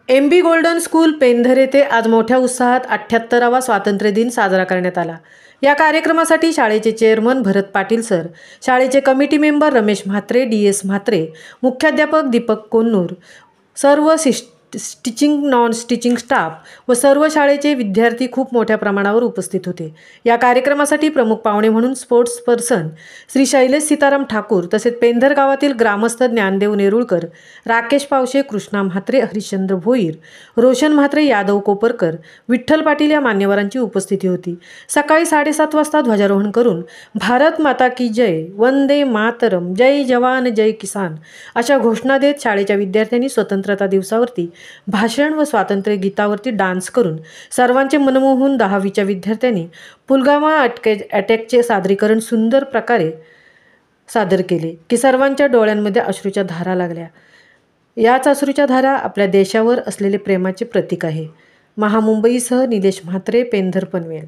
MB golden school Pendhar येथे आज मोठ्या उत्साहात 78वा स्वातंत्र्य दिन साजरा करण्यात आला। या कार्यक्रमासाठी शाळेचे चेअरमन भरत पाटील सर, शाळेचे committee member Ramesh Mhatre, DS Mhatre, मुख्याध्यापक दीपक कोन्नूर, सर्व टीचिंग नॉन टीचिंग स्टाफ व सर्व शाळेचे विद्यार्थी खूप मोठ्या प्रमाणावर उपस्थित होते। या कार्यक्रमासाठी प्रमुख पाहुणे म्हणून स्पोर्ट्स पर्सन श्री शैलेश सीताराम ठाकूर तसेच पेंधर गावातील ग्रामस्थ ज्ञानदेव नेरुळकर, राकेश पावशे, कृष्णा म्हात्रे, हरिश्चंद्र भोईर, रोशन म्हात्रे, यादव कोपरकर, विठ्ठल पाटील या मान्यवरांची उपस्थिती होती। सकाळी 7:30 वाजता ध्वजारोहण करून भारत माता की जय, वंदे मातरम, जय जवान जय किसान अशा घोषणा देत शाळेच्या विद्यार्थ्यांनी स्वतंत्रता दिवसावरती भाषण व स्वातंत्र्य गीतावरती डान्स करून सर्वांचे मनमोहून 10वीच्या विद्यार्थ्यांनी पुलवामा अटॅकचे सादरीकरण सुंदर प्रकारे सादर केले की सर्वांच्या डोळ्यांमध्ये अश्रूच्या धारा लागल्या। याच अश्रूच्या धारा आपल्या देशावर असलेले प्रेमाचे प्रतीक आहे। महामुंबईसह निलेश म्हात्रे, पेंधर पनवेल।